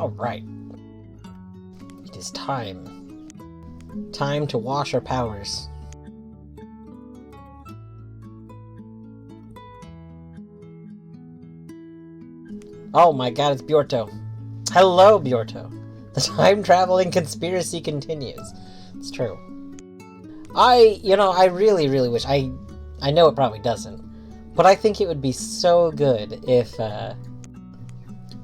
Alright. It is time. Time to wash our powers. Oh my god, it's Bjorto. Hello, Bjorto. The time-traveling conspiracy continues. It's true. I really, really wish... I know it probably doesn't, but I think it would be so good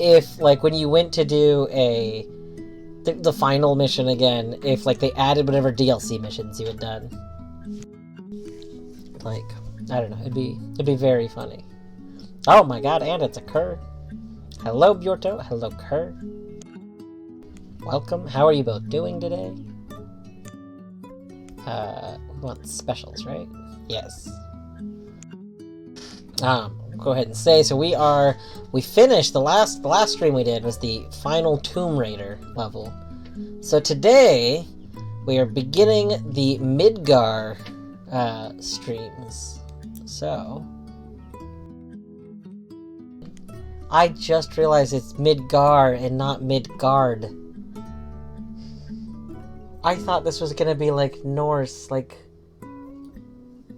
if, like, when you went to do the final mission again, if, like, they added whatever DLC missions you had done. Like, I don't know, it'd be very funny. Oh my god, and it's a Kerr. Hello, Bjorto. Hello, Kerr. Welcome. How are you both doing today? We want specials, right? Yes. Go ahead and say, so we finished, the last stream we did was the final Tomb Raider level. So today, we are beginning the Midgar, streams. So... I just realized it's Midgar and not Midgard. I thought this was gonna be like Norse, like...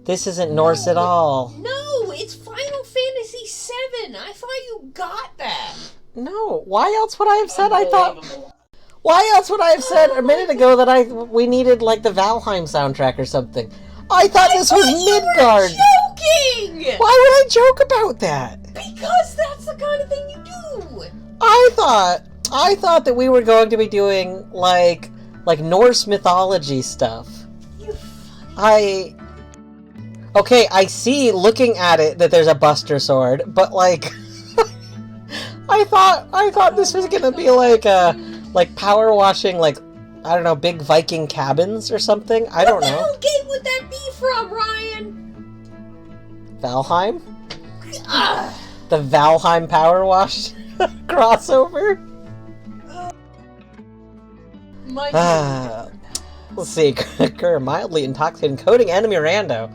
This isn't Norse at all. No, it's Final Fantasy VII. I thought you got that. No, why else would I have said Why else would I have said a minute ago that we needed like the Valheim soundtrack or something? I thought this was Midgard. Joking! Why would I joke about that? Because that's the kind of thing you do. I thought that we were going to be doing like Norse mythology stuff. Okay, I see looking at it that there's a Buster Sword, but like I thought this was gonna be like power washing, like, I don't know, big Viking cabins or something. I don't know. What the hell game would that be from, Ryan? Valheim? The Valheim Power Wash crossover? Let's see. Kerr, mildly intoxicated, coding enemy rando.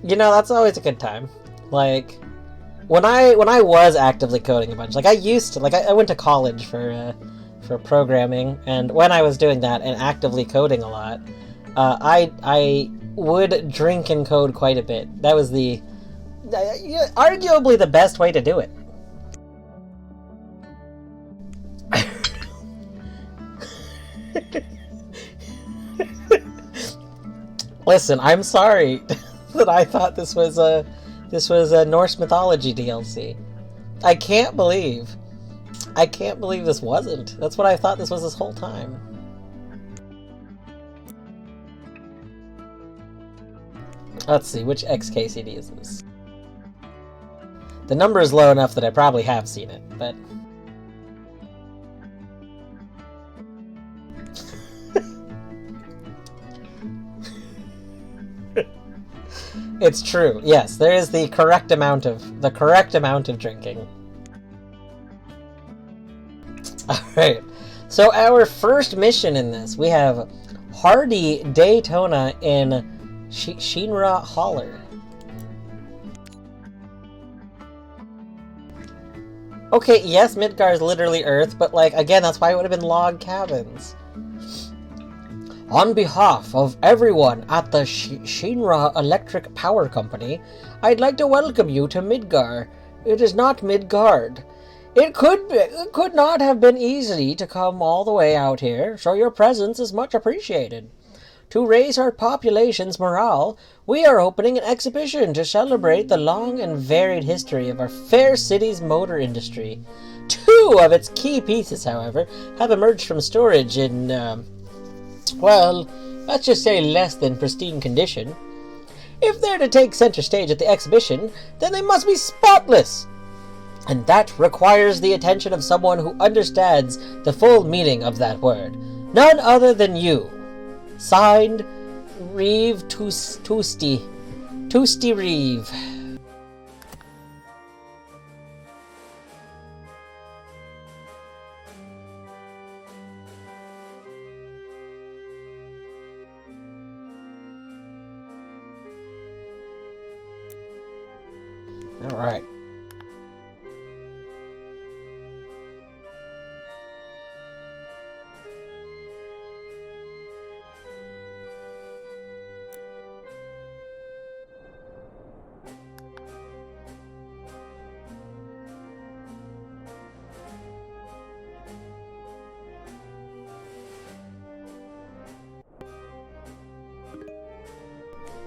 You know, that's always a good time. Like, when I was actively coding a bunch, like I used to, like I went to college for programming, and when I was doing that and actively coding a lot, I would drink and code quite a bit. That was arguably the best way to do it. Listen, I'm sorry that I thought this was a Norse mythology DLC. I can't believe this wasn't. That's what I thought this was this whole time. Let's see, which XKCD is this? The number is low enough that I probably have seen it, but... It's true. Yes, there is the correct amount of drinking. Alright. So our first mission in this, we have Hardy Daytona in Shinra Holler. Okay, yes, Midgar is literally Earth, but like, again, that's why it would have been log cabins. On behalf of everyone at the Shinra Electric Power Company, I'd like to welcome you to Midgar. It is not Midgard. It could not have been easy to come all the way out here, so your presence is much appreciated. To raise our population's morale, we are opening an exhibition to celebrate the long and varied history of our fair city's motor industry. 2 of its key pieces, however, have emerged from storage in, well, let's just say less than pristine condition. If they're to take center stage at the exhibition, then they must be spotless. And that requires the attention of someone who understands the full meaning of that word. None other than you. Signed, Reeve Toosty Reeve. All right.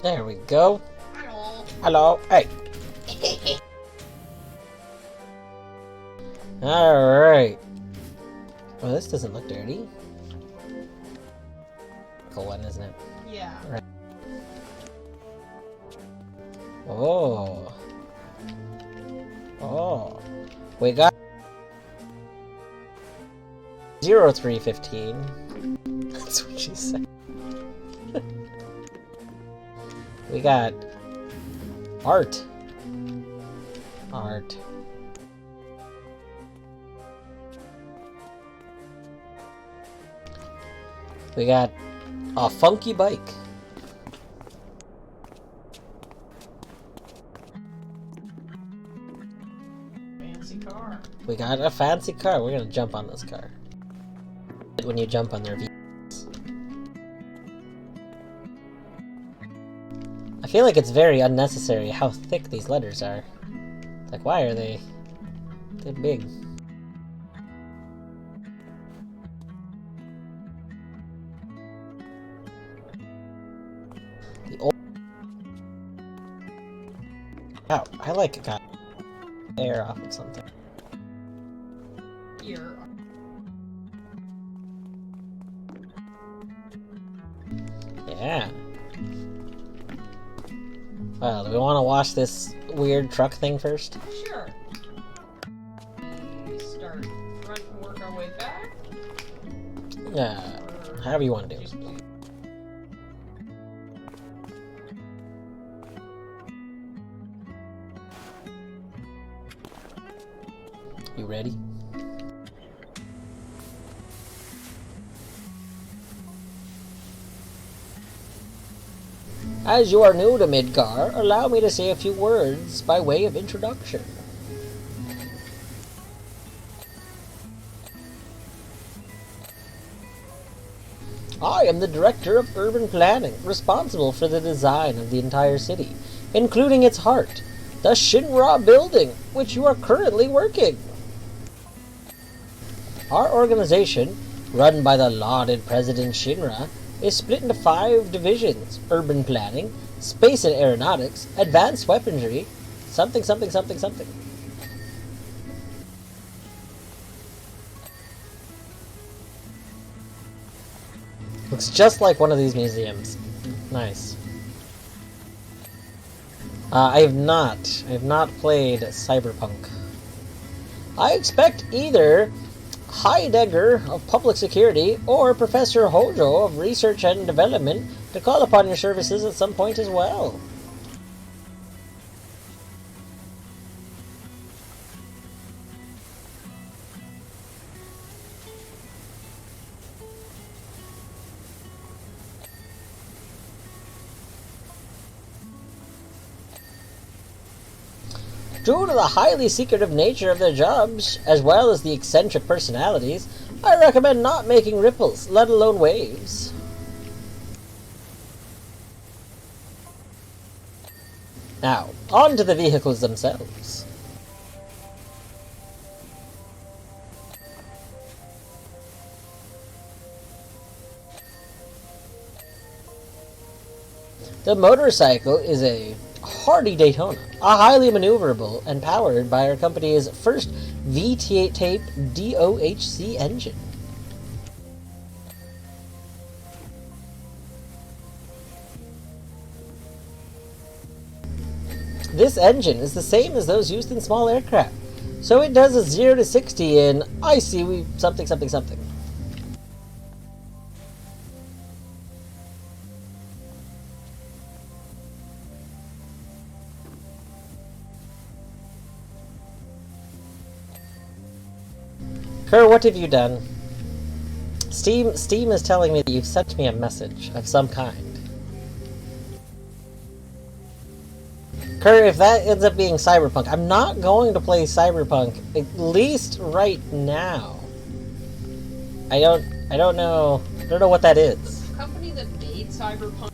There we go. Hello. Hello. Hey. Alright. Well, this doesn't look dirty. Cool one, isn't it? Yeah. Right. Oh. Oh. We got 0315. That's what she said. We got art. Art. We got a funky bike. Fancy car. We got a fancy car. We're gonna jump on this car. When you jump on their vehicles. I feel like it's very unnecessary how thick these letters are. Like, why are they? They're big. The old. Wow, I like it got air off of something. Here. Yeah. Well, do we want to wash this weird truck thing first? Sure. We start front and work our way back. However you want to do it. Just You ready? As you are new to Midgar, allow me to say a few words by way of introduction. I am the Director of Urban Planning, responsible for the design of the entire city, including its heart, the Shinra building, which you are currently working. Our organization, run by the lauded President Shinra, is split into 5 divisions: urban planning, space and aeronautics, advanced weaponry, something, something, something, something. Looks just like one of these museums. Nice. I have not played Cyberpunk. I expect either Heidegger of Public Security or Professor Hojo of Research and Development to call upon your services at some point as well. Due to the highly secretive nature of their jobs, as well as the eccentric personalities, I recommend not making ripples, let alone waves. Now, on to the vehicles themselves. The motorcycle is a hardy Daytona, a highly maneuverable and powered by our company's first V8 tape DOHC engine. This engine is the same as those used in small aircraft, so it does a 0 to 60 in I see we something something something. Kerr, what have you done? Steam is telling me that you've sent me a message of some kind. Kerr, if that ends up being Cyberpunk, I'm not going to play Cyberpunk, at least right now. I don't know what that is. the company that made Cyberpunk.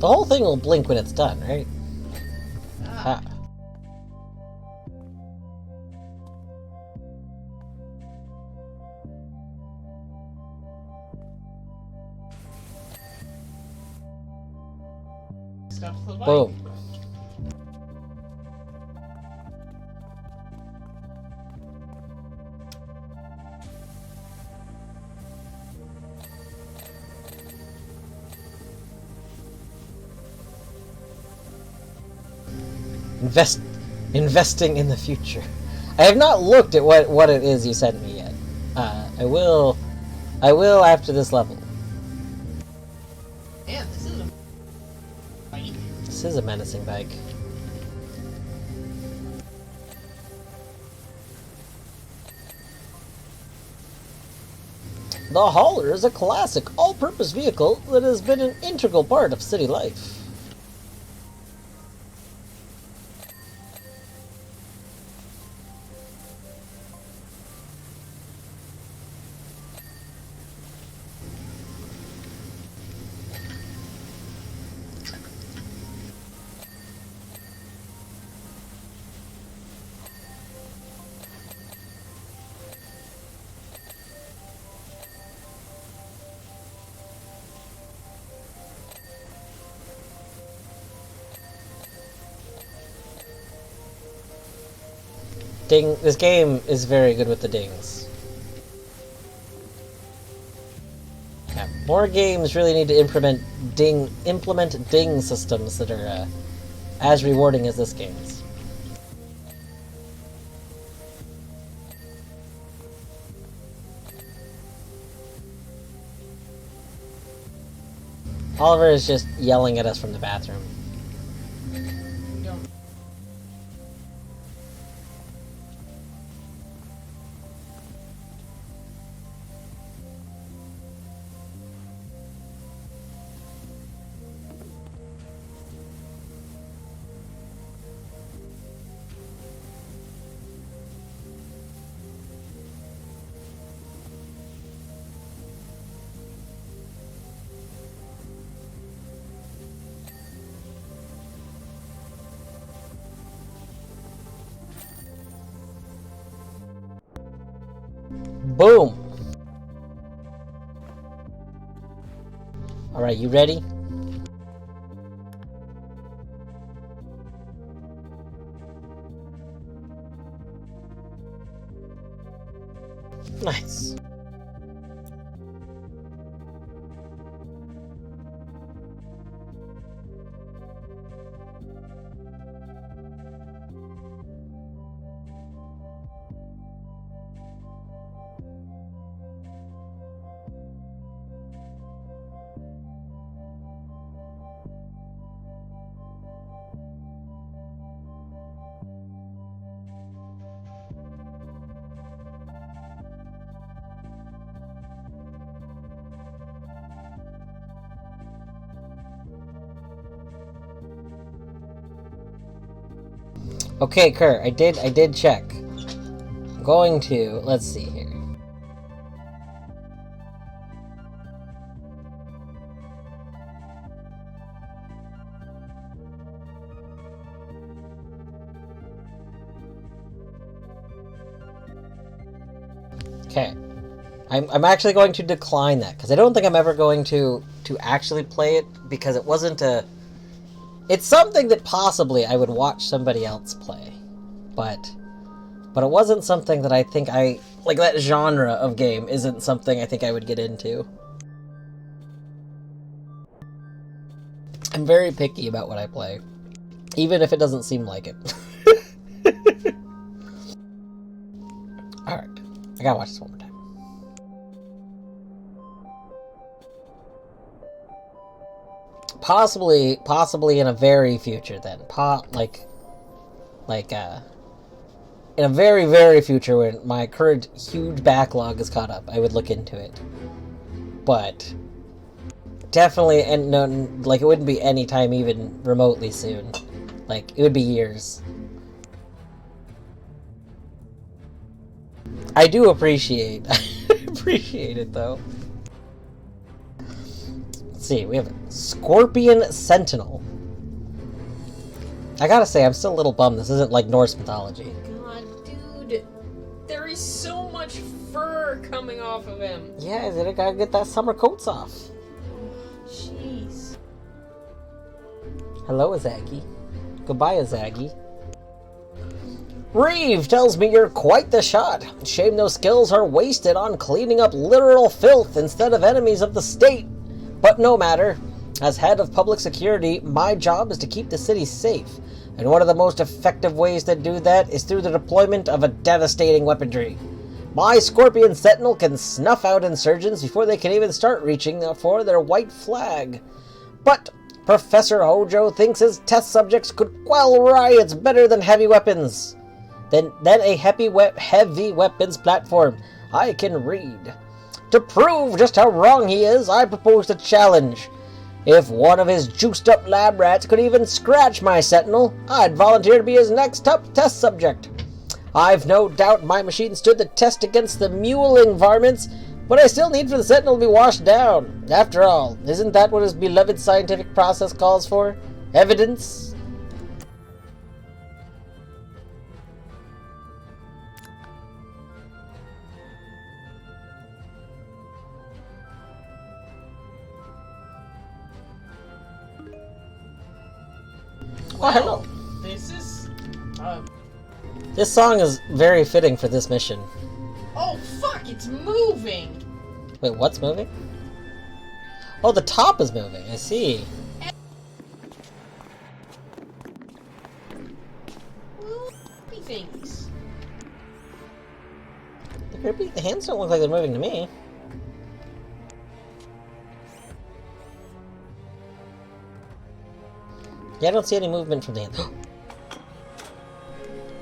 The whole thing will blink when it's done, right? Ha. Stuff the bike. Boom. Investing in the future. I have not looked at what it is you sent me yet. I will after this level. Yeah, this is a bike. This is a menacing bike. The Hauler is a classic, all-purpose vehicle that has been an integral part of city life. Ding! This game is very good with the dings. Yeah, more games really need to implement ding systems that are as rewarding as this game's. Oliver is just yelling at us from the bathroom. Boom! Alright, you ready? Nice. Okay, Kurt, I did check. I'm going to, let's see here. Okay. I'm actually going to decline that, because I don't think I'm ever going to actually play it, because it wasn't a... It's something that possibly I would watch somebody else play, but it wasn't something that I think like that genre of game isn't something I think I would get into. I'm very picky about what I play, even if it doesn't seem like it. Alright, I gotta watch this one more time. Possibly in a very future then. In a very, very future when my current huge backlog is caught up, I would look into it. But definitely, and no, like it wouldn't be any time even remotely soon. Like it would be years. I do appreciate it though. Let's see, we have Scorpion Sentinel. I gotta say, I'm still a little bummed this isn't like Norse mythology. God, dude. There is so much fur coming off of him. Yeah, they gotta get that summer coats off. Jeez. Hello, Azagi. Goodbye, Azagi. Reeve tells me you're quite the shot. Shame those skills are wasted on cleaning up literal filth instead of enemies of the state. But no matter. As head of public security, my job is to keep the city safe. And one of the most effective ways to do that is through the deployment of a devastating weaponry. My Scorpion Sentinel can snuff out insurgents before they can even start reaching for their white flag. But Professor Hojo thinks his test subjects could quell riots better than heavy weapons. Then a heavy weapons platform. I can read. To prove just how wrong he is, I propose a challenge. If one of his juiced-up lab rats could even scratch my Sentinel, I'd volunteer to be his next top test subject. I've no doubt my machine stood the test against the muling varmints, but I still need for the Sentinel to be washed down. After all, isn't that what his beloved scientific process calls for? Evidence? Well, hello. This is... This song is very fitting for this mission. Oh, fuck! It's moving! Wait, what's moving? Oh, the top is moving. I see. Creepy things. The hands don't look like they're moving to me. Yeah, I don't see any movement from the hands.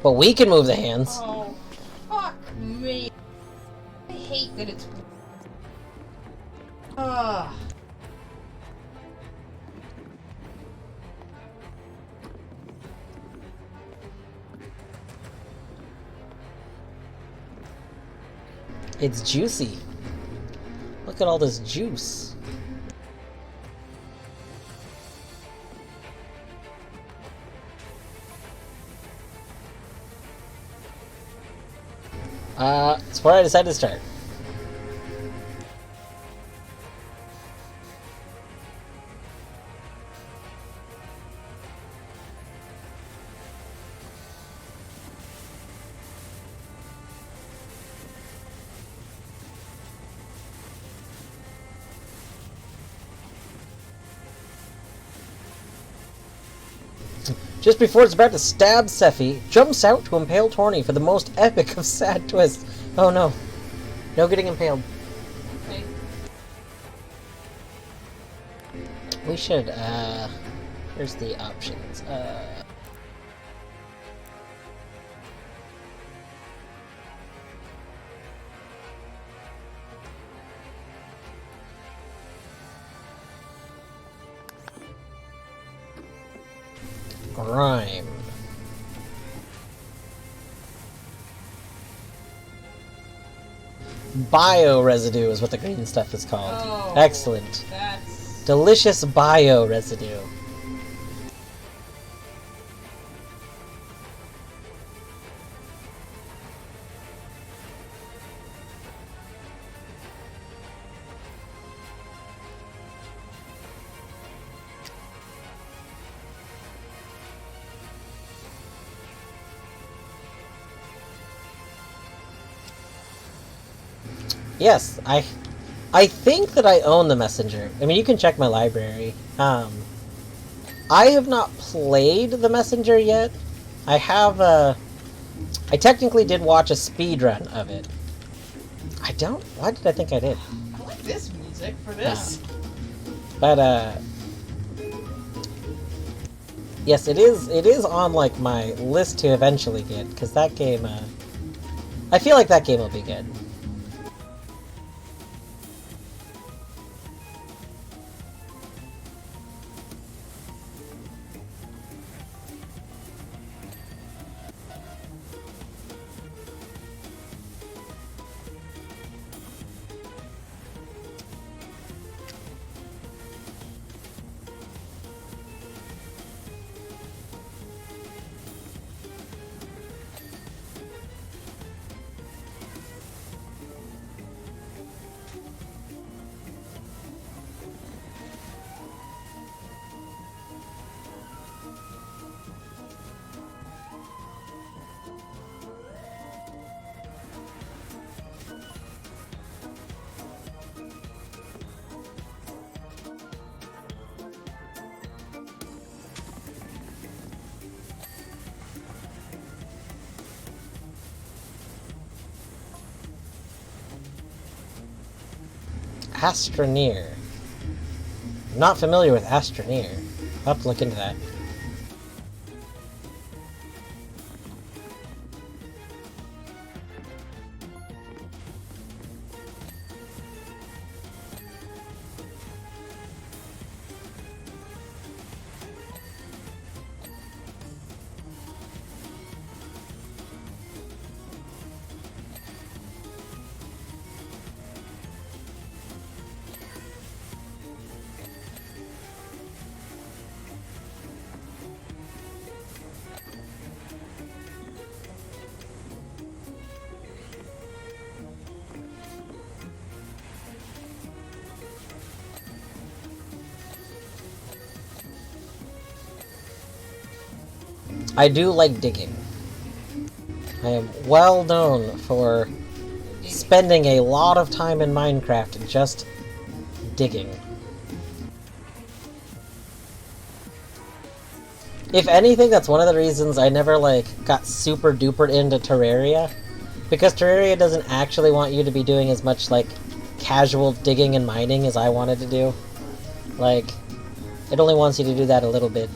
But we can move the hands. Oh, fuck me. I hate that it's... Ugh. It's juicy. Look at all this juice. It's where I decided to start. Just before it's about to stab Sephi, jumps out to impale Torny for the most epic of sad twists. Oh no. No getting impaled. Okay. We should, here's the options. Grime. Bio residue is what the green stuff is called. Oh, Excellent. That's... Delicious bio residue. Yes, I think that I own the messenger. I mean, you can check my library. I have not played the messenger yet. I have I technically did watch a speed run of it. Why did I think I did? I like this music for this. But yes, it is on like my list to eventually get, because that game I feel like that game will be good. Astroneer. Not familiar with Astroneer. I'll have to look into that. I do like digging. I am well known for spending a lot of time in Minecraft just digging. If anything, that's one of the reasons I never, like, got super duper into Terraria. Because Terraria doesn't actually want you to be doing as much, like, casual digging and mining as I wanted to do. Like, it only wants you to do that a little bit.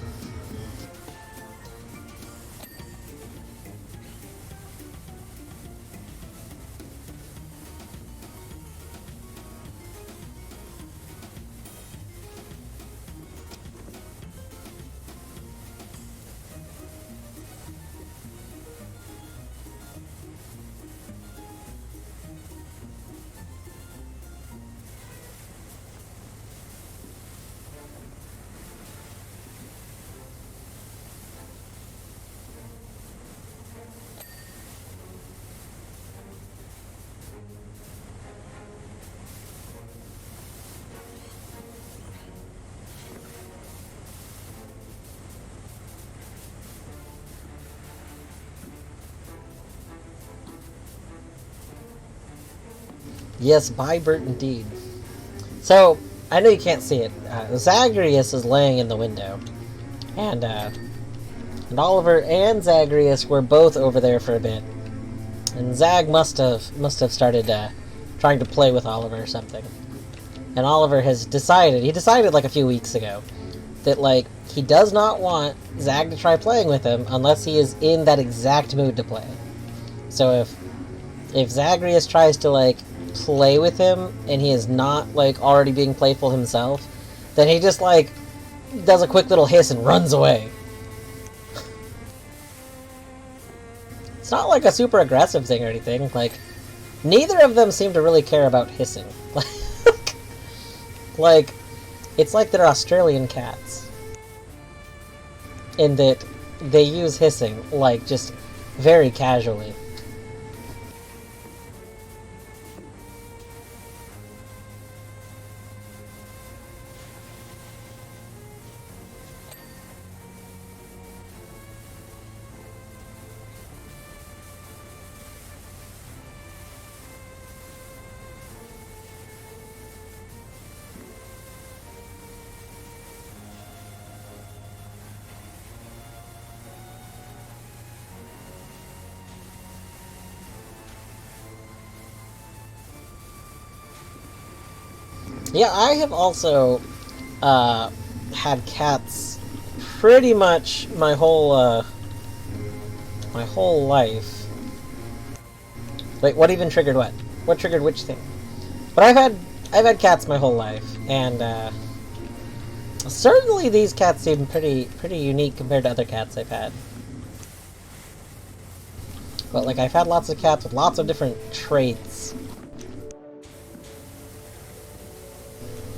Yes, Bybert indeed. So, I know you can't see it. Zagreus is laying in the window. And Oliver and Zagreus were both over there for a bit. And Zag must have started trying to play with Oliver or something. And Oliver has decided, he decided like a few weeks ago, that like, he does not want Zag to try playing with him unless he is in that exact mood to play. So if Zagreus tries to like play with him and he is not like already being playful himself, then he just like does a quick little hiss and runs away. It's not like a super aggressive thing or anything. Like, neither of them seem to really care about hissing. Like, it's like they're Australian cats. In that they use hissing, like, just very casually. Yeah, I have also had cats pretty much my whole life. Wait, what even triggered what? What triggered which thing? But I've had cats my whole life, and certainly these cats seem pretty unique compared to other cats I've had. But like, I've had lots of cats with lots of different traits.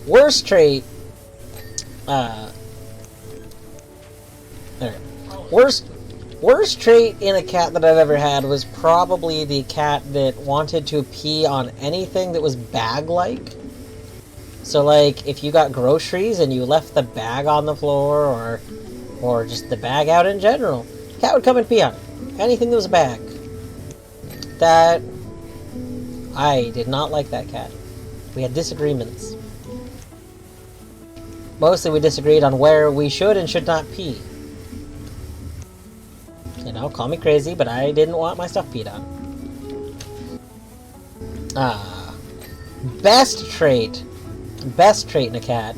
Worst trait, worst trait in a cat that I've ever had was probably the cat that wanted to pee on anything that was bag-like. So like, if you got groceries and you left the bag on the floor, or just the bag out in general, cat would come and pee on it. Anything that was a bag. That, I did not like that cat. We had disagreements. Mostly we disagreed on where we should and should not pee. You know, call me crazy, but I didn't want my stuff peed on. Best trait best trait in a cat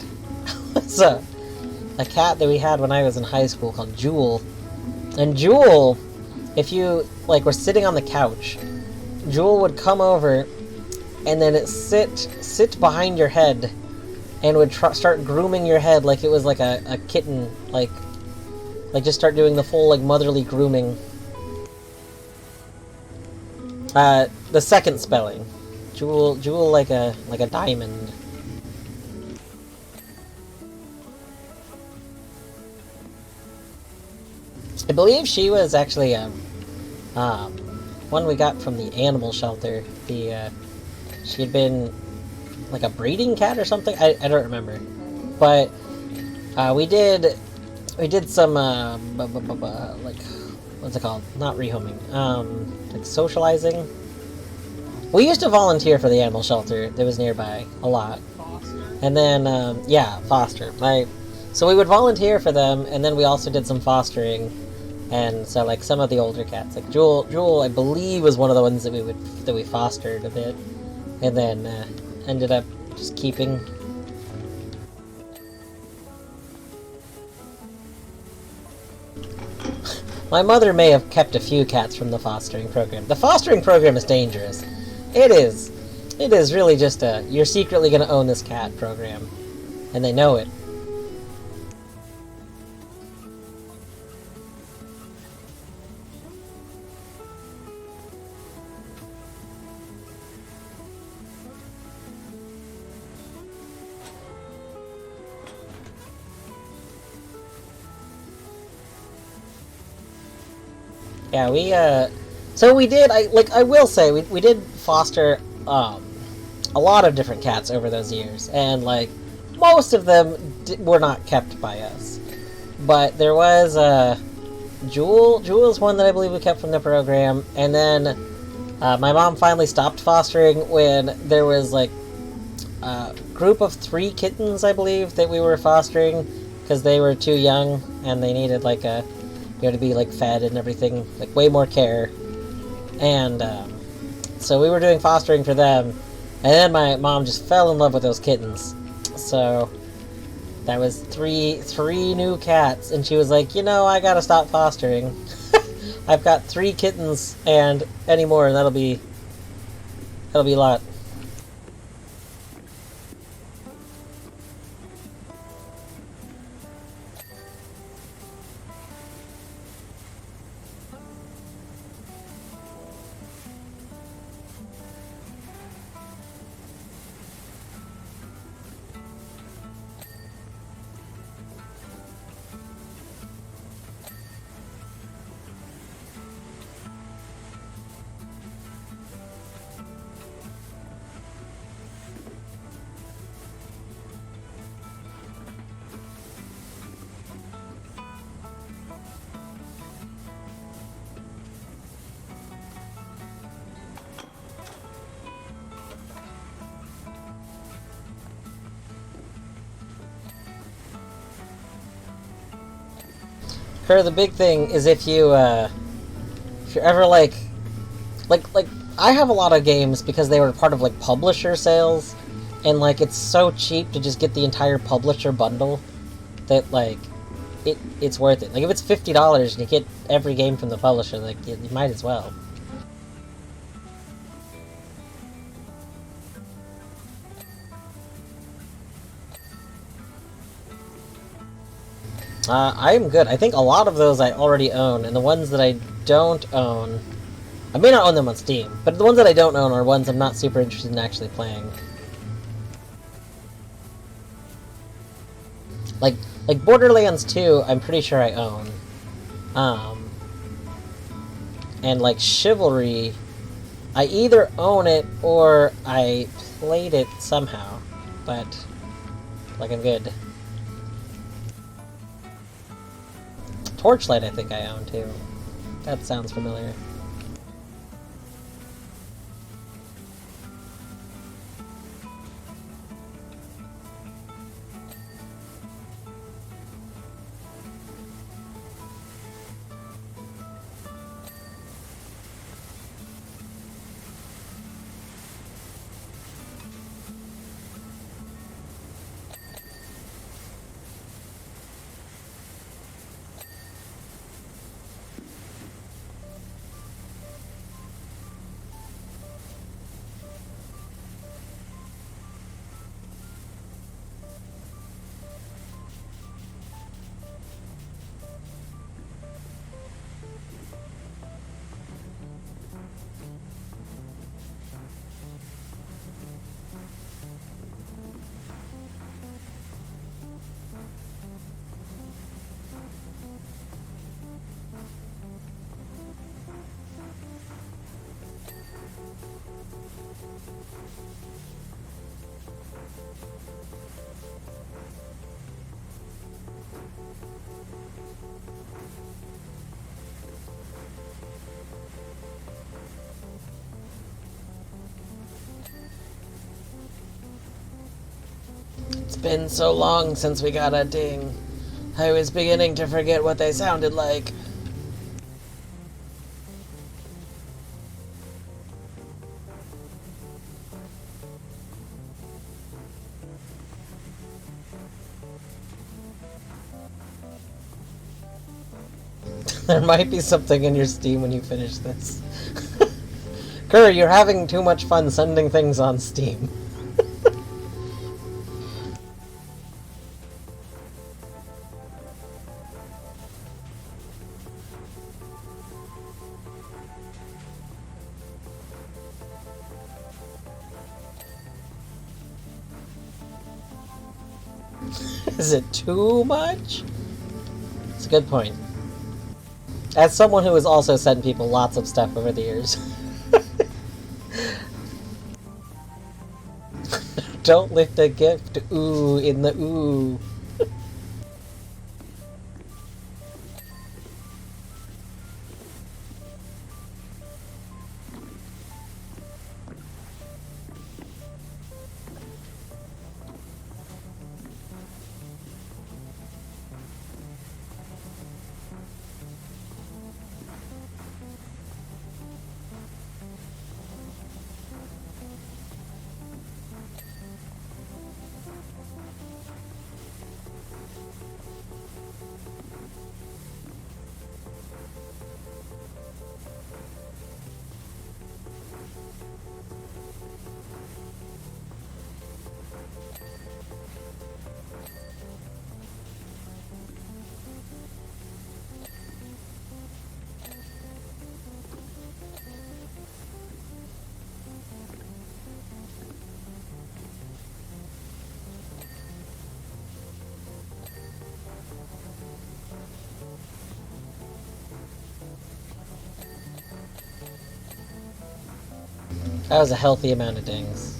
was a cat that we had when I was in high school called Jewel. And Jewel, if you like were sitting on the couch, Jewel would come over and then it sit behind your head and would start grooming your head like it was like a kitten, like just start doing the full like motherly grooming. The second spelling, Jewel like a diamond. I believe she was actually one we got from the animal shelter. She had been like a breeding cat or something. I don't remember, but we did some like what's it called? Not rehoming. Like socializing. We used to volunteer for the animal shelter that was nearby a lot. Foster. And then yeah, foster. So we would volunteer for them, and then we also did some fostering. And so, like, some of the older cats, like Jewel, I believe, was one of the ones that we fostered a bit, and then ended up just keeping. My mother may have kept a few cats from the fostering program. The fostering program is dangerous. It is. It is really just you're secretly going to own this cat program, and they know it. Yeah, so we did, I will say, we did foster, a lot of different cats over those years, and, like, most of them were not kept by us. But there was, Jewel's one that I believe we kept from the program, and then, my mom finally stopped fostering when there was, like, a group of 3 kittens, I believe, that we were fostering, because they were too young, and they needed, like, to be like fed and everything, like way more care, and so we were doing fostering for them, and then my mom just fell in love with those kittens, so that was three new cats, and she was like, I gotta stop fostering. I've got 3 kittens, and any more, that'll be a lot. The big thing is if you're ever like I have a lot of games because they were part of like publisher sales, and like it's so cheap to just get the entire publisher bundle that like it's worth it. Like if it's $50 and you get every game from the publisher, like you might as well. I'm good. I think a lot of those I already own, and the ones that I don't own, I may not own them on Steam, but the ones that I don't own are ones I'm not super interested in actually playing. Like Borderlands 2, I'm pretty sure I own. And like Chivalry, I either own it or I played it somehow, but like I'm good. Torchlight I think I own too. That sounds familiar. It's been so long since we got a ding. I was beginning to forget what they sounded like. There might be something in your Steam when you finish this. Kerr, you're having too much fun sending things on Steam. Is it too much? It's a good point. As someone who has also sent people lots of stuff over the years. Don't lift a gift, ooh, in the ooh. That was a healthy amount of dings.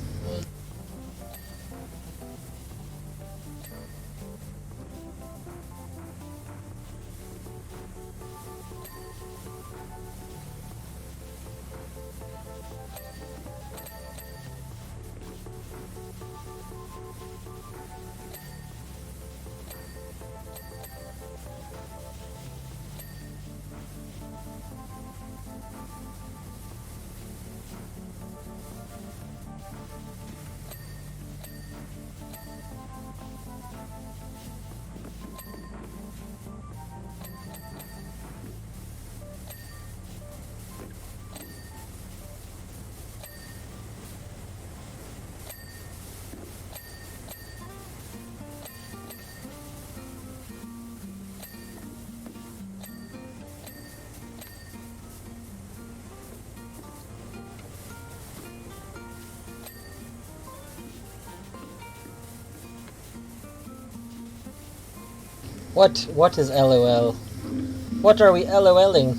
What is LOL? What are we LOLing?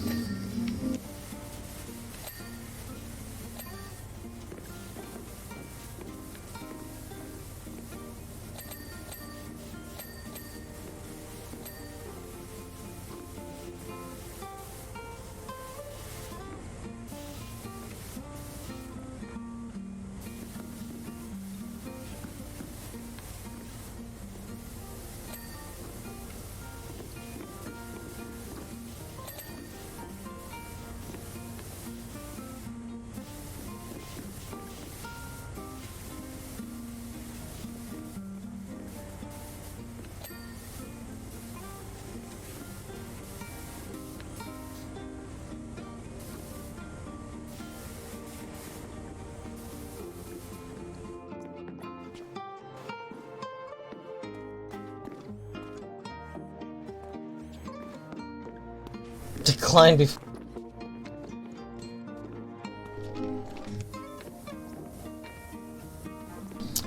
Decline before.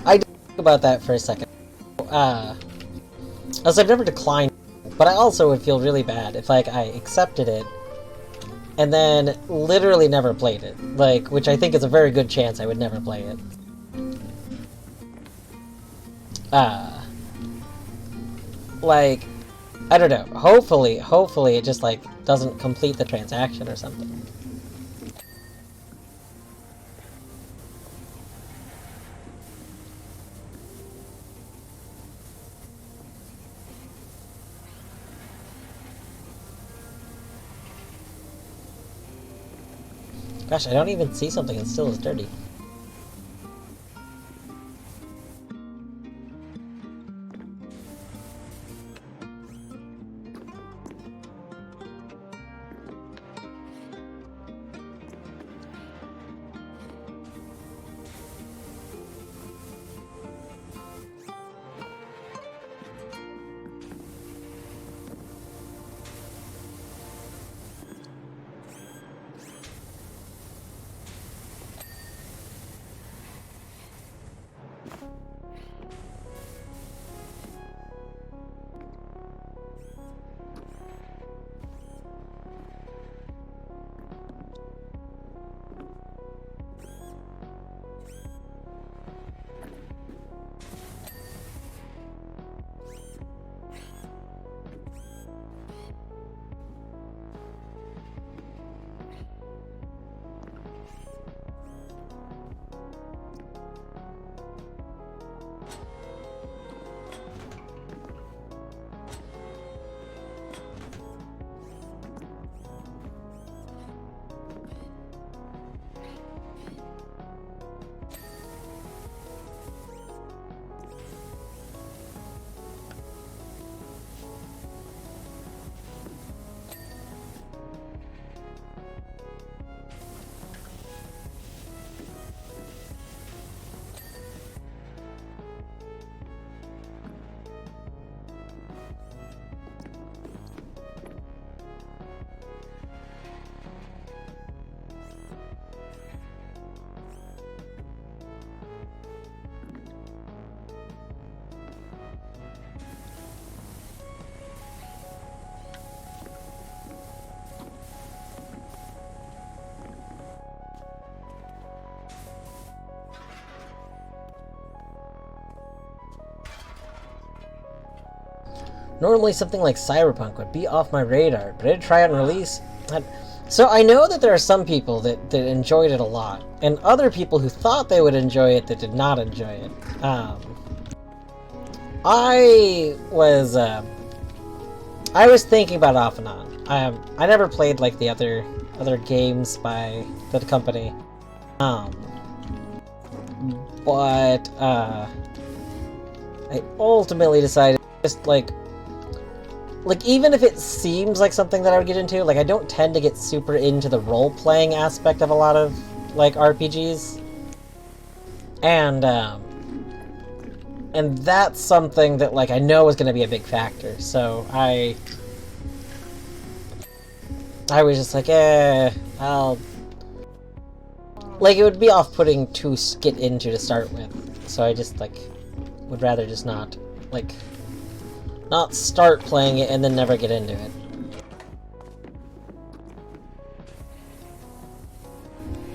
I did think about that for a second. As I've never declined, but I also would feel really bad if, like, I accepted it and then literally never played it. Like, which I think is a very good chance I would never play it. Like, I don't know. Hopefully it just, like, doesn't complete the transaction or something. Gosh, I don't even see something, it still is dirty. Normally something like Cyberpunk would be off my radar, but I did try it on release. So I know that there are some people that enjoyed it a lot, and other people who thought they would enjoy it that did not enjoy it. I was thinking about it off and on. I never played like the other games by the company, but I ultimately decided just like even if it seems like something that I would get into, like I don't tend to get super into the role-playing aspect of a lot of like RPGs, and that's something that like I know is going to be a big factor. So I was just like, I'll like it would be off-putting to get into to start with. So I just like would rather just not start playing it and then never get into it.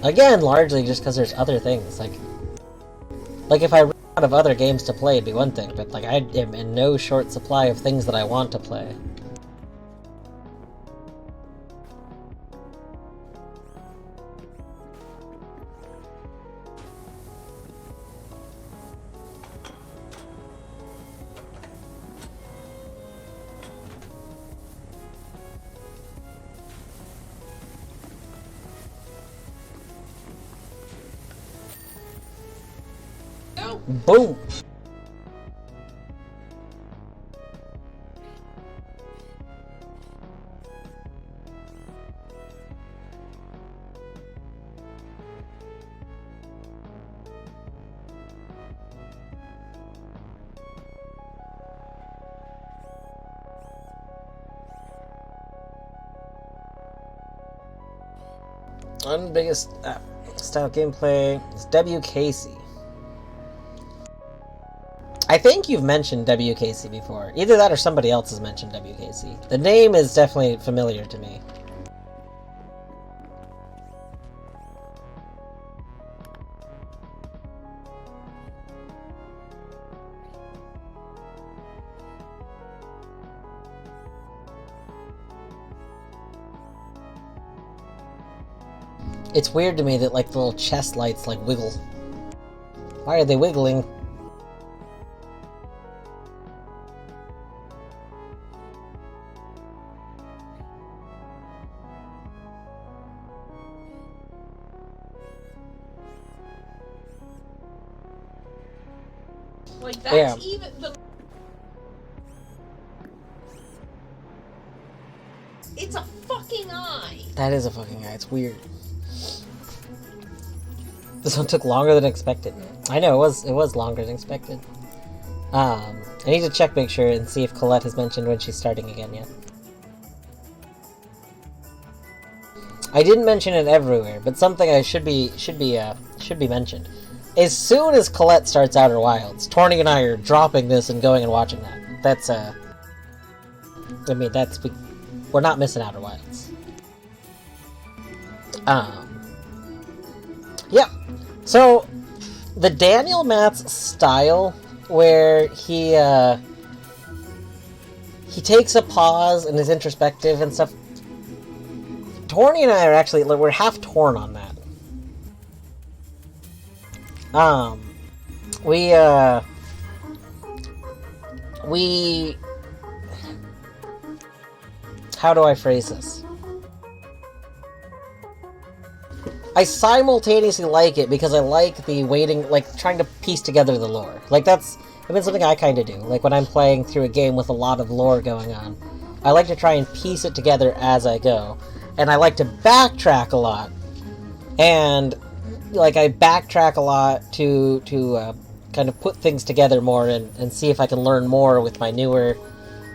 Again, largely just because there's other things, like if I ran out of other games to play, it'd be one thing, but like I am in no short supply of things that I want to play. Boom! One biggest style gameplay is WKC. I think you've mentioned WKC before. Either that or somebody else has mentioned WKC. The name is definitely familiar to me. It's weird to me that like the little chest lights like wiggle. Why are they wiggling? Like, that's Yeah. even the... It's a fucking eye! That is a fucking eye. It's weird. This one took longer than expected. I know, it was longer than expected. I need to check, make sure, and see if Colette has mentioned when she's starting again yet. I didn't mention it everywhere, but something I should be mentioned. As soon as Colette starts Outer Wilds, Torny and I are dropping this and going and watching that. That's I mean, we're not missing Outer Wilds. Yeah. So the Daniel Matz style, where he takes a pause and is introspective and stuff. Torny and I are actually, we're half torn on that. How do I phrase this? I simultaneously like it because I like the waiting, like, trying to piece together the lore. Like, that's been something I kind of do. Like, when I'm playing through a game with a lot of lore going on, I like to try and piece it together as I go. And I like to backtrack a lot. And, like, I backtrack a lot to kind of put things together more and see if I can learn more with my newer,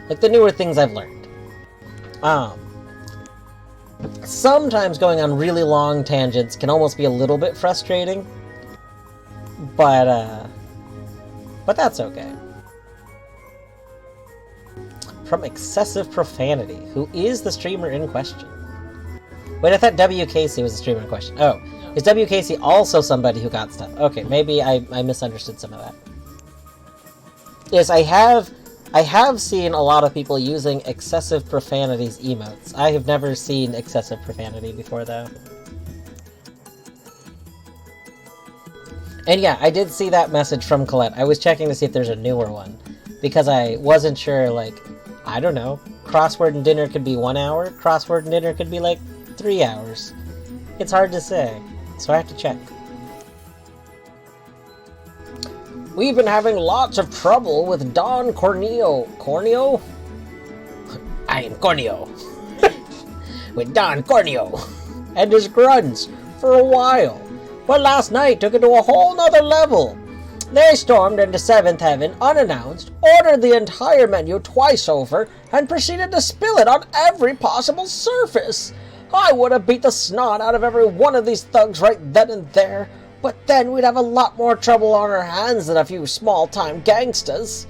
like, the newer things I've learned. Sometimes going on really long tangents can almost be a little bit frustrating, but that's okay. From Excessive Profanity, who is the streamer in question? Wait, I thought WKC was the streamer in question. Oh, no. Is WKC also somebody who got stuff? Okay, maybe I misunderstood some of that. Yes, I have seen a lot of people using Excessive Profanity's emotes. I have never seen Excessive Profanity before, though. And yeah, I did see that message from Colette. I was checking to see if there's a newer one, because I wasn't sure, like, I don't know, Crossword and Dinner could be 1 hour, Crossword and Dinner could be, like, 3 hours. It's hard to say, so I have to check. We've been having lots of trouble with Don Corneo. Corneo? I am Corneo. With Don Corneo and his grunts for a while. But last night took it to a whole nother level. They stormed into 7th Heaven unannounced, ordered the entire menu twice over, and proceeded to spill it on every possible surface. I would have beat the snot out of every one of these thugs right then and there. But then we'd have a lot more trouble on our hands than a few small-time gangsters.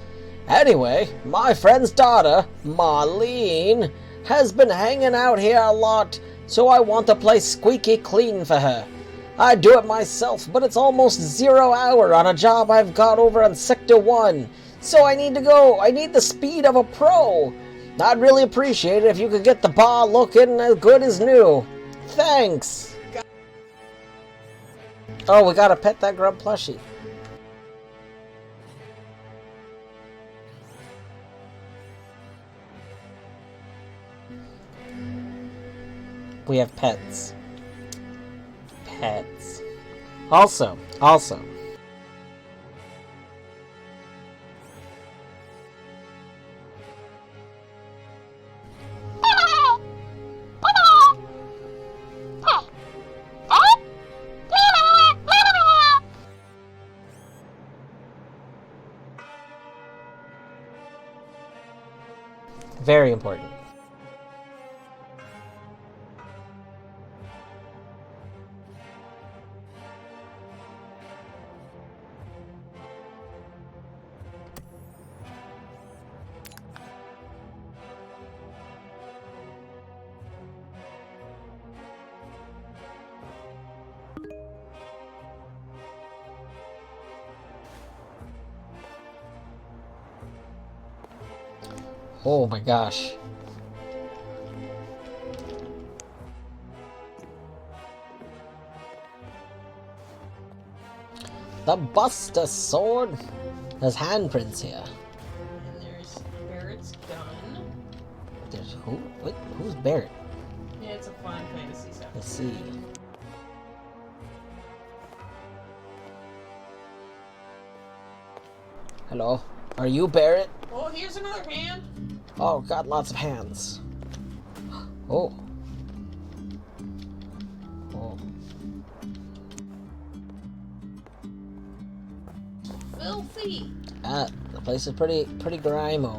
Anyway, my friend's daughter, Marlene, has been hanging out here a lot, so I want the place squeaky clean for her. I do it myself, but it's almost 0 hour on a job I've got over on Sector 1, so I need to go. I need the speed of a pro. I'd really appreciate it if you could get the bar looking as good as new. Thanks. Oh, we gotta pet that grub plushie. We have pets. Pets. Also. Very important. Oh my gosh. The Buster Sword. There's handprints here. And there's Barrett's gun. There's who? Wait, who's Barrett? Yeah, it's a Final Fantasy stuff. Let's see. Hello? Are you Barrett? Oh, here's another hand. Oh, got lots of hands. Oh. Oh. Filthy. The place is pretty grimo.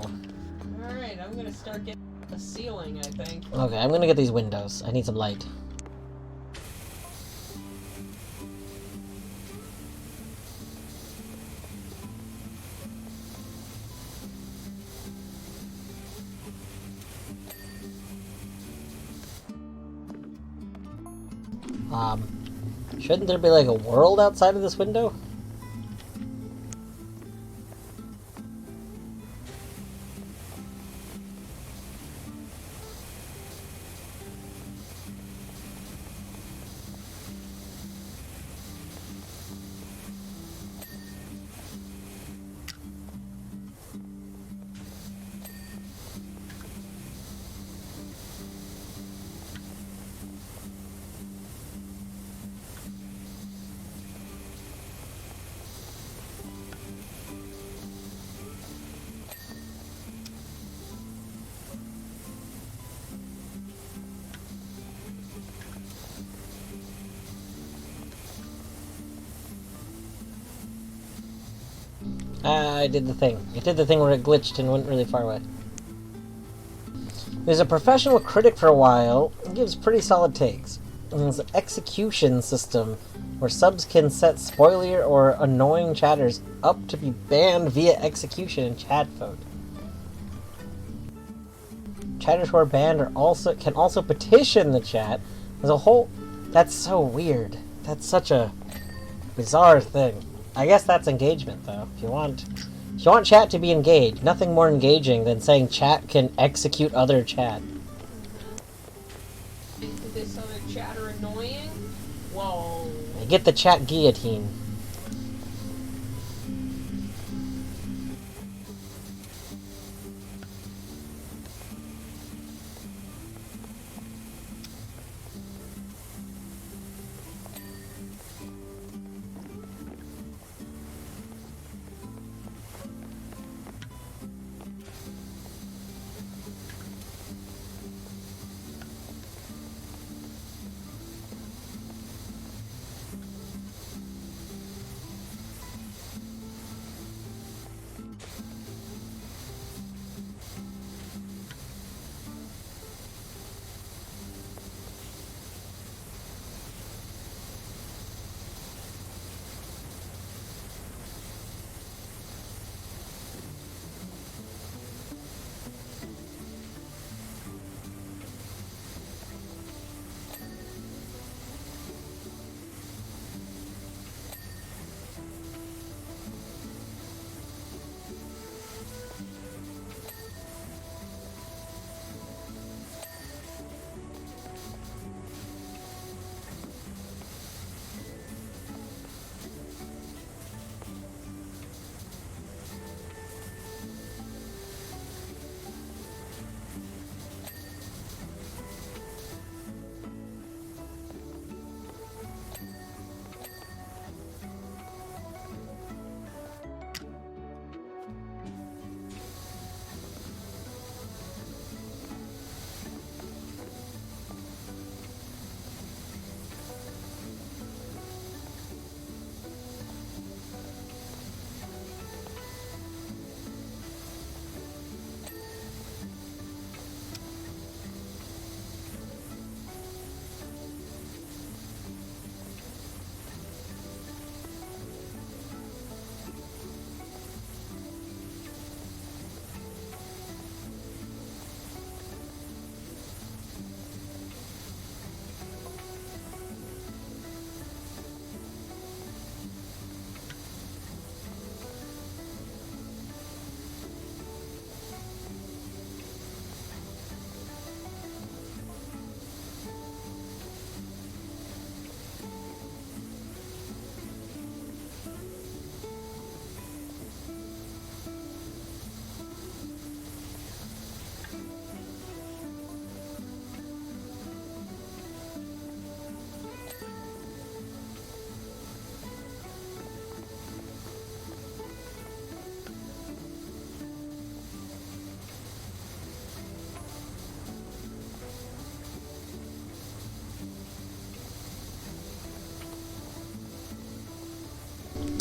Alright, I'm gonna start getting the ceiling, I think. Okay, I'm gonna get these windows. I need some light. Shouldn't there be like a world outside of this window? I did the thing. It did the thing where it glitched and went really far away. He was a professional critic for a while. He gives pretty solid takes. There's an execution system where subs can set spoiler or annoying chatters up to be banned via execution in chat vote. Chatters who are banned can also petition the chat. There's a whole... That's so weird. That's such a bizarre thing. I guess that's engagement, though. If you want chat to be engaged, nothing more engaging than saying chat can execute other chat. Is this other chatter annoying? Whoa. Get the chat guillotine.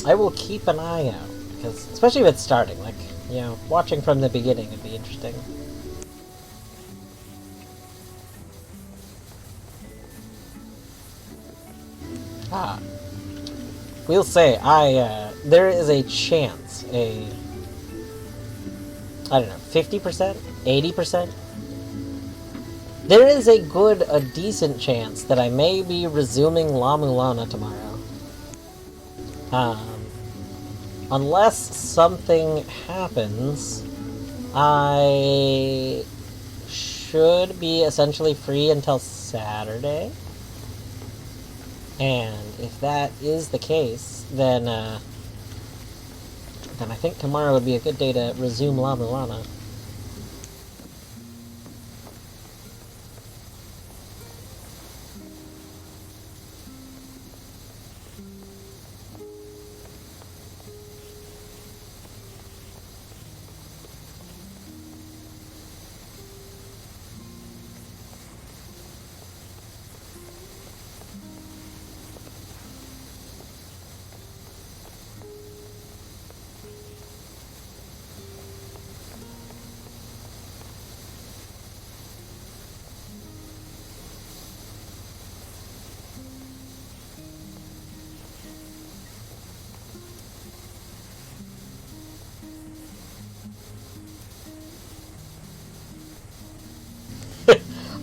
I will keep an eye out, because especially if it's starting, like, you know, watching from the beginning would be interesting. Ah, we'll say there is a chance, I don't know, 50%, 80%. There is a decent chance that I may be resuming La Mulana tomorrow. Unless something happens, I should be essentially free until Saturday. And if that is the case, then I think tomorrow would be a good day to resume La Mulana.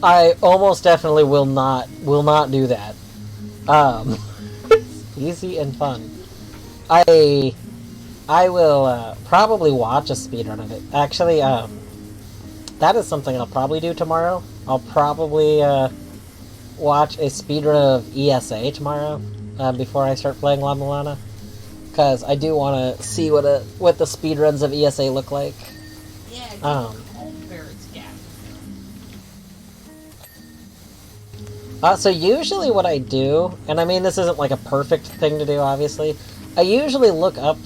I almost definitely will not do that. Easy and fun. I will probably watch a speedrun of it. Actually, that is something I'll probably do tomorrow. I'll probably watch a speedrun of ESA tomorrow before I start playing La Mulana, because I do want to see what the speedruns of ESA look like. Yeah, So usually what I do, and I mean this isn't like a perfect thing to do, obviously, I usually look up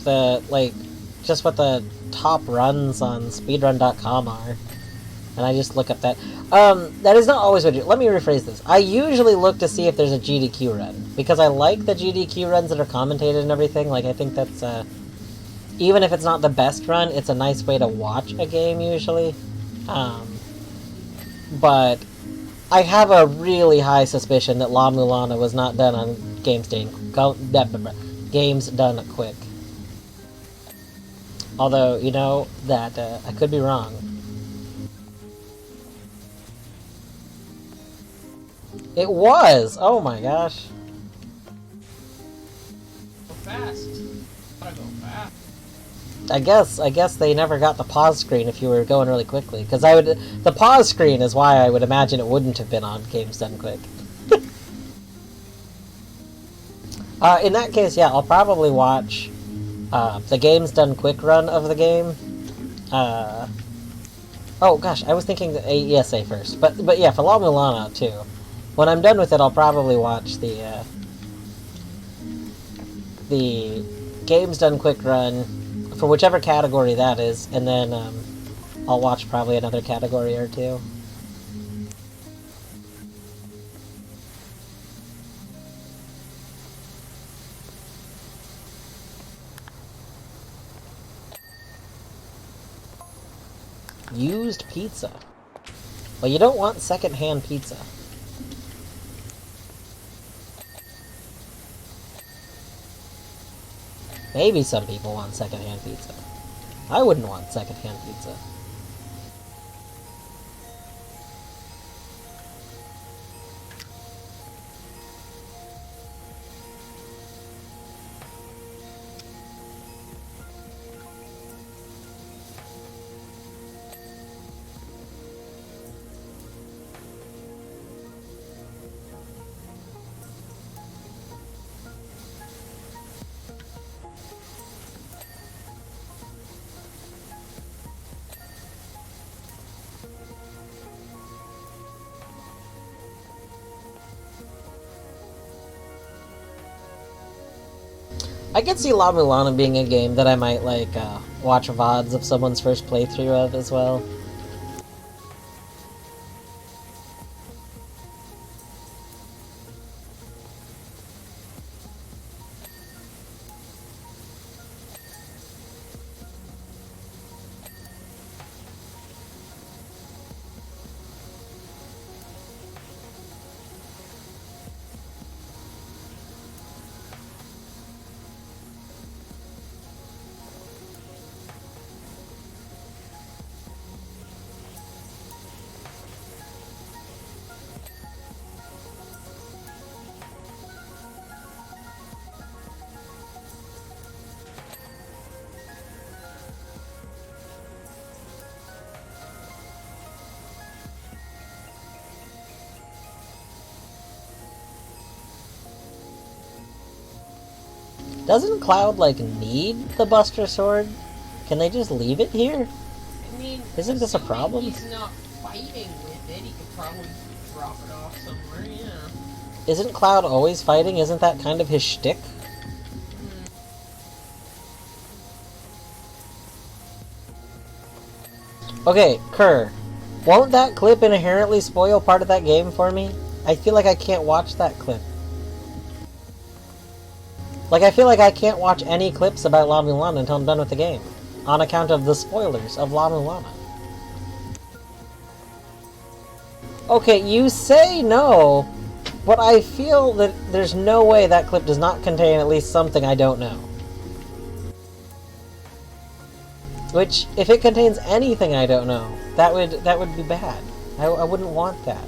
just what the top runs on speedrun.com are, and I just look up that. That is not always what I do. Let me rephrase this. I usually look to see if there's a GDQ run, because I like the GDQ runs that are commentated and everything. Like, I think that's, even if it's not the best run, it's a nice way to watch a game, usually. But I have a really high suspicion that La Mulana was not done on games done quick. Although, you know, that I could be wrong. It was! Oh my gosh. Go fast. Gotta go fast. I guess they never got the pause screen if you were going really quickly, because the pause screen is why I would imagine it wouldn't have been on Games Done Quick. In that case, yeah, I'll probably watch the Games Done Quick run of the game. Oh gosh, I was thinking the ESA first, but yeah, for La Mulana too. When I'm done with it, I'll probably watch the Games Done Quick run for whichever category that is, and then I'll watch probably another category or two. Used pizza. Well, you don't want secondhand pizza. Maybe some people want secondhand pizza. I wouldn't want secondhand pizza. I could see La Mulana being a game that I might, like, watch VODs of someone's first playthrough of as well. Doesn't Cloud, like, need the Buster Sword? Can they just leave it here? I mean, Isn't this a assuming problem? he's not fighting with it, he could probably drop it off somewhere, yeah. Isn't Cloud always fighting? Isn't that kind of his shtick? Okay, Kerr. Won't that clip inherently spoil part of that game for me? I feel like I can't watch that clip. Like, I feel like I can't watch any clips about La Mulana until I'm done with the game. On account of the spoilers of La Mulana. Okay, you say no, but I feel that there's no way that clip does not contain at least something I don't know. Which, if it contains anything I don't know, that would be bad. I wouldn't want that.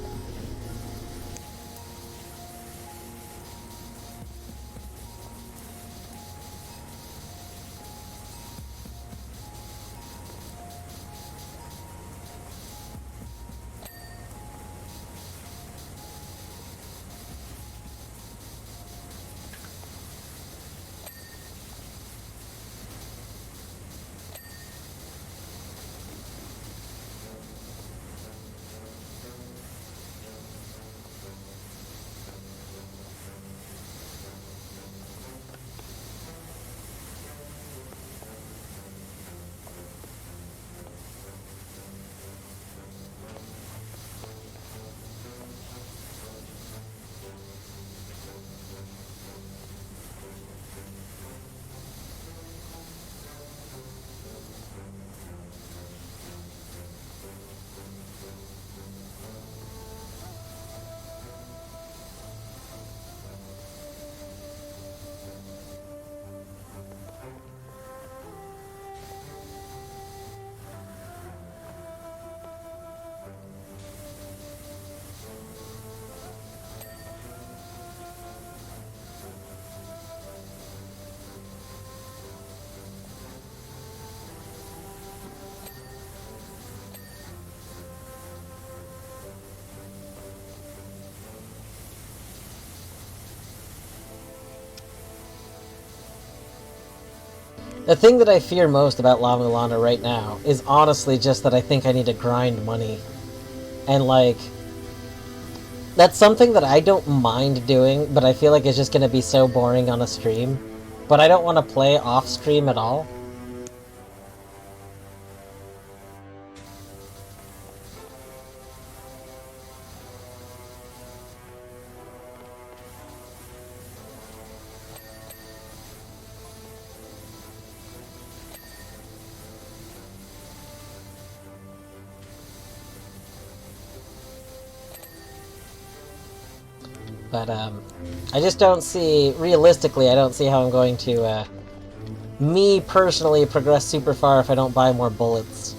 The thing that I fear most about La Mulana right now is honestly just that I think I need to grind money. And, like, that's something that I don't mind doing, but I feel like it's just going to be so boring on a stream. But I don't want to play off stream at all. But, I just don't see, realistically, I don't see how I'm going to, me personally progress super far if I don't buy more bullets.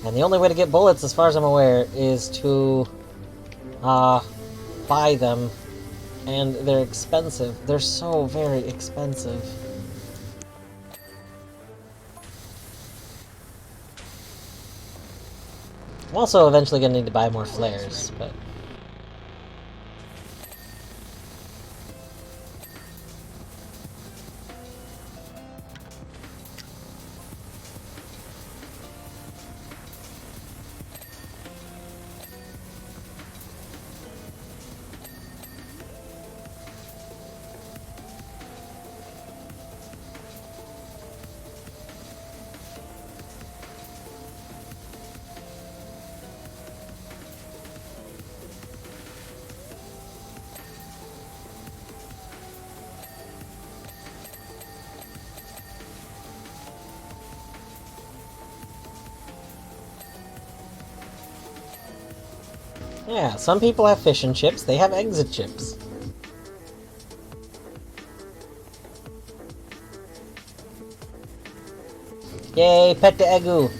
And the only way to get bullets, as far as I'm aware, is to, buy them. And they're expensive. They're so very expensive. I'm also eventually gonna need to buy more flares, but... yeah, some people have fish and chips, they have eggs and chips. Yay, pet the egu!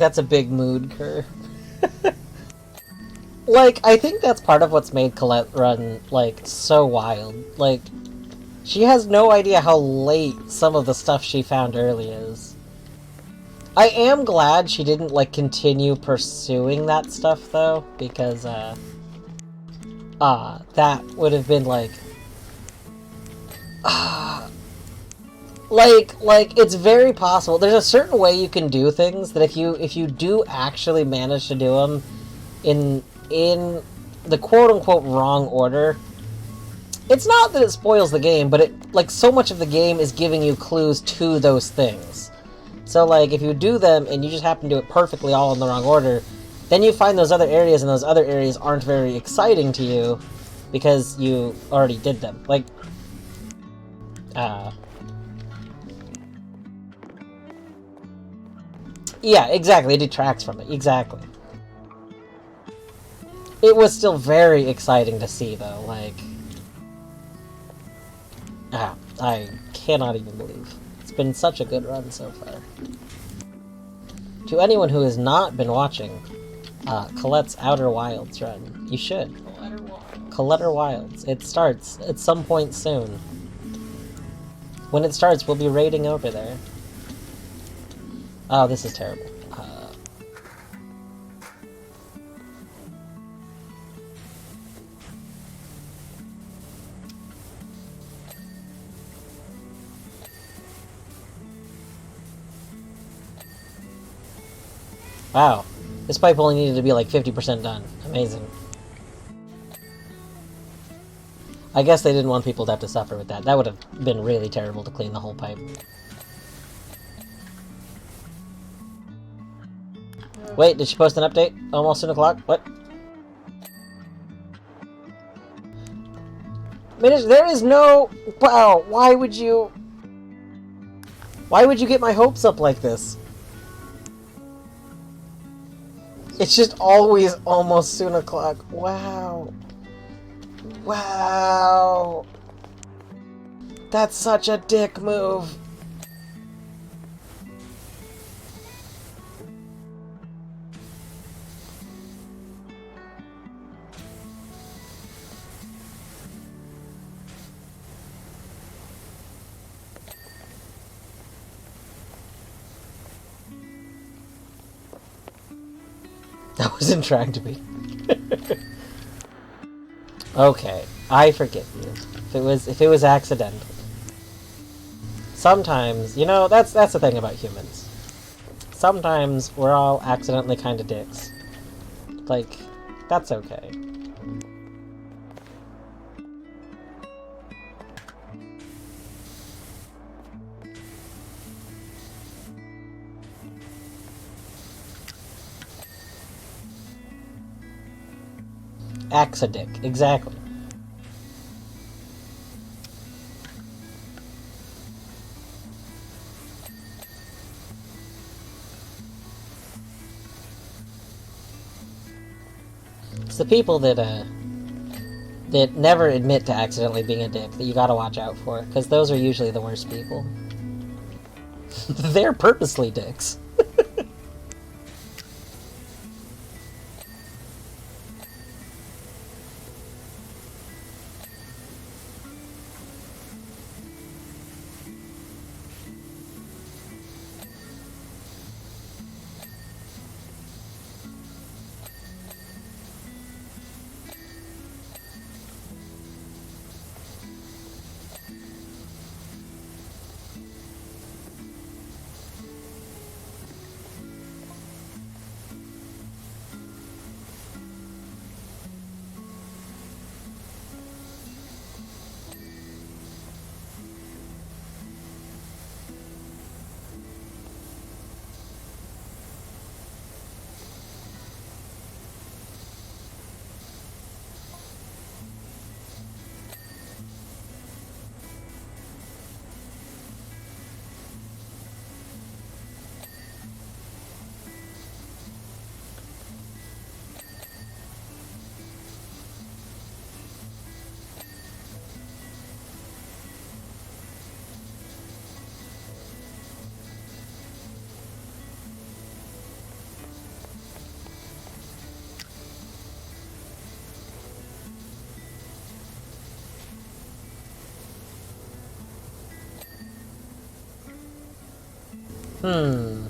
that's a big mood curve. Like, I think that's part of what's made Colette run, like, so wild. Like, she has no idea how late some of the stuff she found early is. I am glad she didn't, like, continue pursuing that stuff, though, because, that would have been, like... Like, it's very possible. There's a certain way you can do things that if you do actually manage to do them in the quote-unquote wrong order, it's not that it spoils the game, but it, like, so much of the game is giving you clues to those things. So, like, if you do them and you just happen to do it perfectly all in the wrong order, then you find those other areas, and those other areas aren't very exciting to you because you already did them. Like, yeah, exactly, it detracts from it, exactly. It was still very exciting to see, though, like... I cannot even believe. It's been such a good run so far. To anyone who has not been watching Colette's Outer Wilds run, you should. Colette Wilds. It starts at some point soon. When it starts, we'll be raiding over there. Oh, this is terrible. Wow. This pipe only needed to be like 50% done. Amazing. I guess they didn't want people to have to suffer with that. That would have been really terrible to clean the whole pipe. Wait, did she post an update? Almost 10 o'clock? What? There is no... Wow, why would you... Why would you get my hopes up like this? It's just always almost soon o'clock. Wow. Wow. That's such a dick move. I wasn't trying to be. Okay, I forgive you. If it was accidental. Sometimes, you know, that's the thing about humans. Sometimes we're all accidentally kind of dicks. Like, that's okay. Accidic, exactly. It's the people that never admit to accidentally being a dick that you gotta watch out for, because those are usually the worst people. They're purposely dicks. Hmm.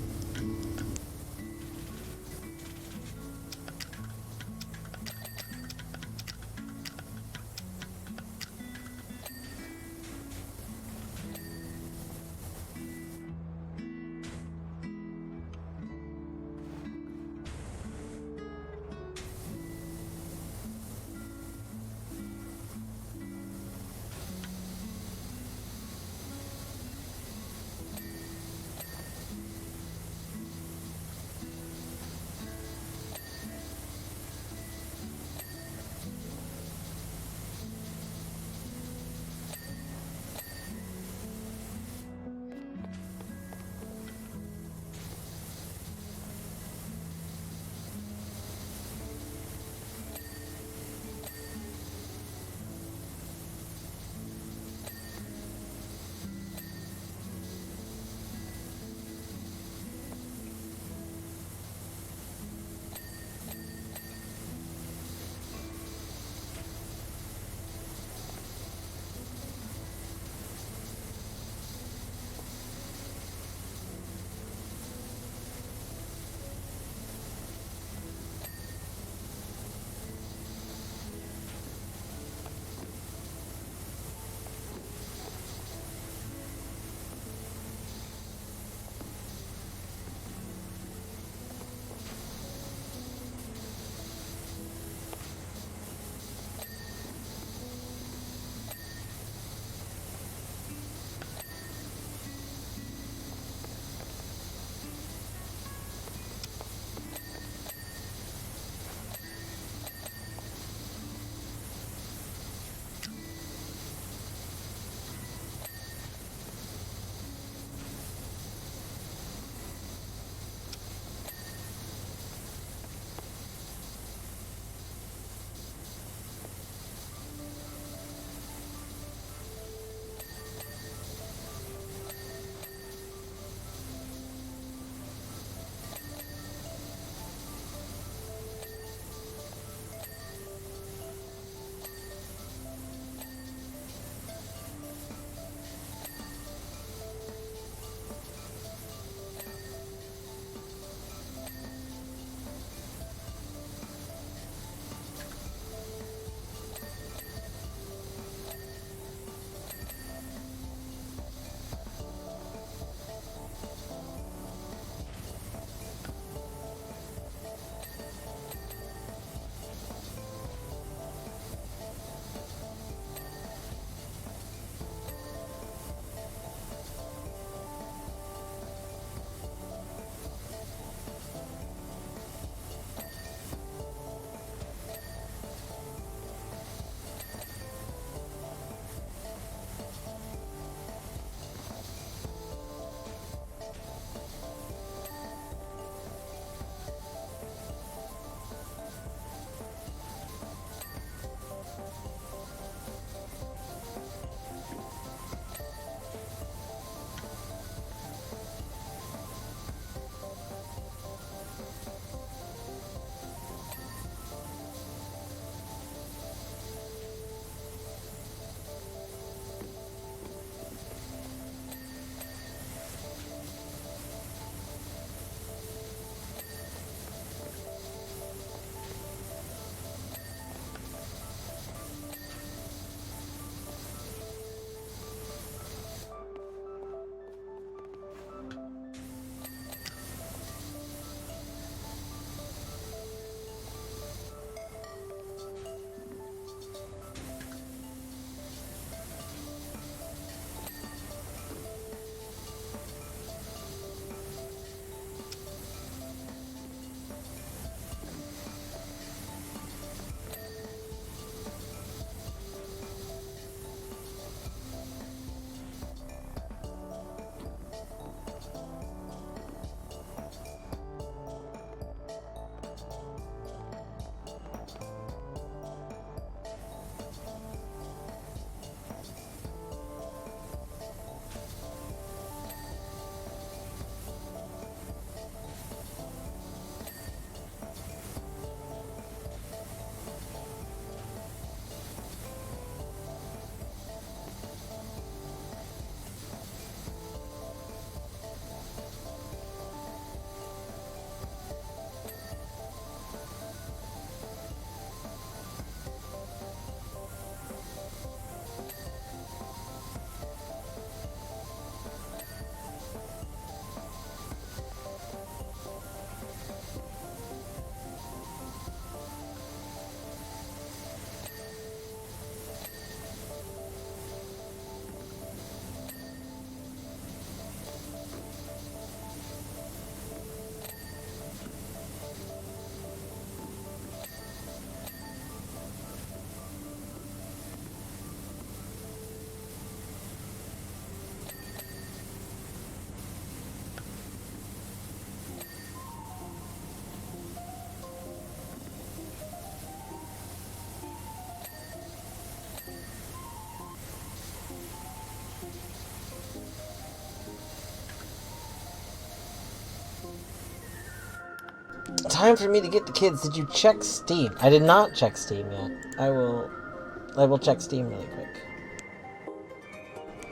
time for me to get the kids. Did you check Steam? I did not check Steam yet. I will check Steam really quick.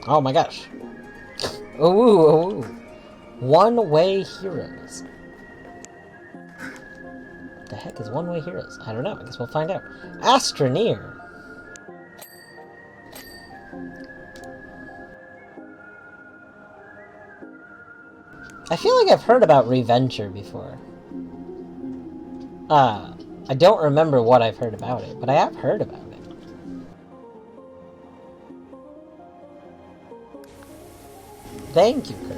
Oh my gosh. Ooh. One-way heroes. What the heck is one-way heroes? I don't know. I guess we'll find out. Astroneer. I feel like I've heard about Reventure before. I don't remember what I've heard about it, but I have heard about it. Thank you, Kurt.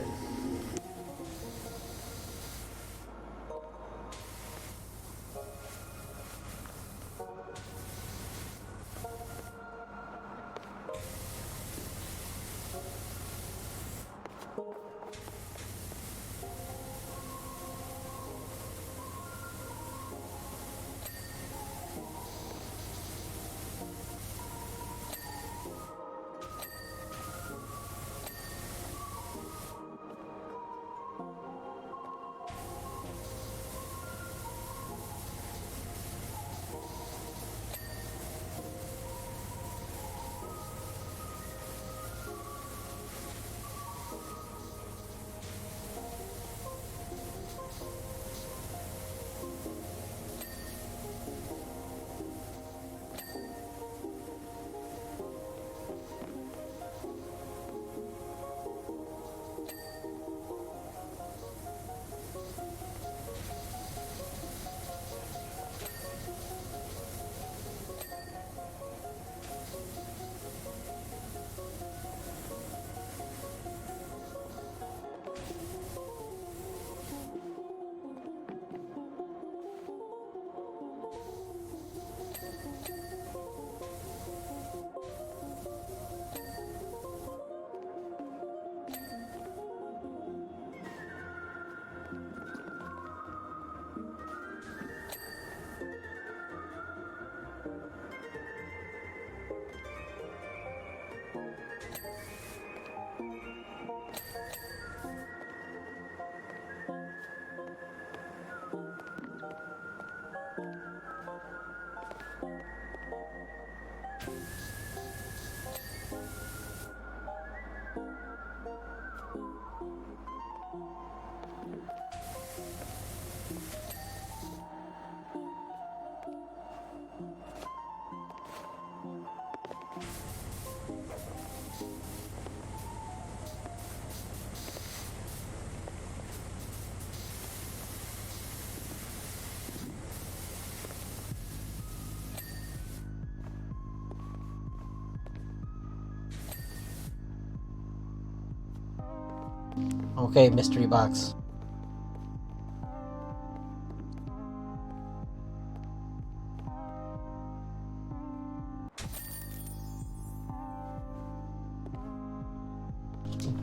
Okay, mystery box.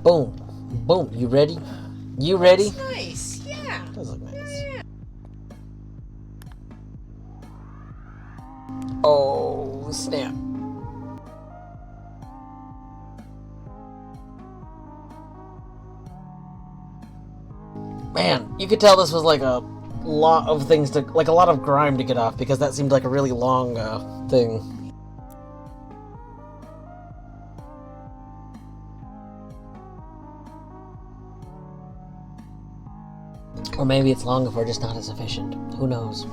Boom. Boom. You ready? You ready? That's nice, yeah. Does look nice. Yeah. Oh, snap. Man, you could tell this was like a lot of things to, like a lot of grime to get off, because that seemed like a really long thing. Or maybe it's long if we're just not as efficient. Who knows?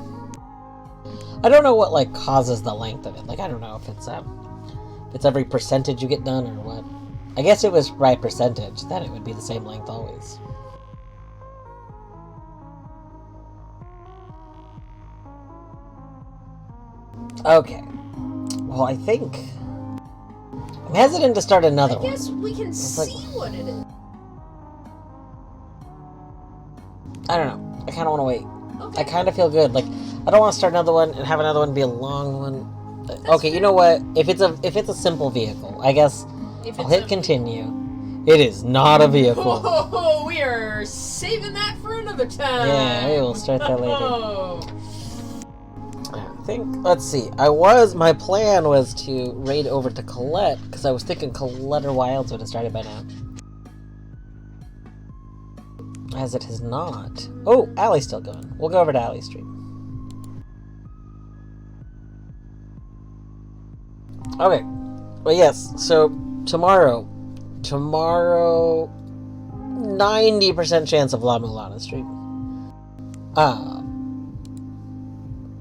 I don't know what like causes the length of it. Like I don't know if it's every percentage you get done or what. I guess it was by percentage, then it would be the same length always. Okay. Well, I think I'm hesitant to start another one. I guess we can see what it is. I don't know. I kind of want to wait. Okay. I kind of feel good. Like, I don't want to start another one and have another one be a long one. Okay, you know what? If it's a simple vehicle, I guess I'll hit continue. It is not a vehicle. Whoa, we are saving that for another time. Yeah, we will start that later. I think, let's see. My plan was to raid over to Colette, because I was thinking Colette or Wilds would have started by now. As it has not. Oh, Alley's still going. We'll go over to Alley Street. Okay. Well, yes. So, tomorrow, 90% chance of La Mulana Street.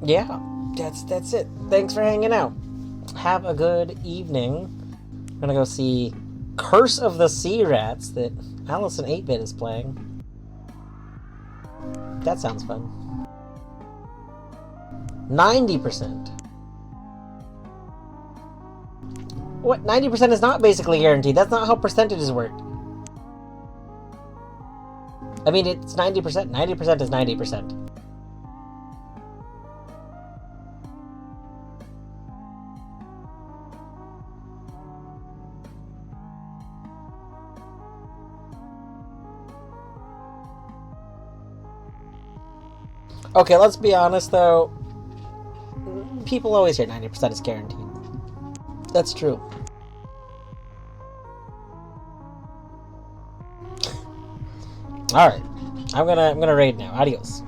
Yeah. That's it. Thanks for hanging out. Have a good evening. I'm gonna go see Curse of the Sea Rats that Allison 8-Bit is playing. That sounds fun. 90%. What? 90% is not basically guaranteed. That's not how percentages work. I mean, it's 90%. 90% is 90%. Okay, let's be honest though. People always hear 90% is guaranteed. That's true. Alright. I'm gonna raid now. Adios.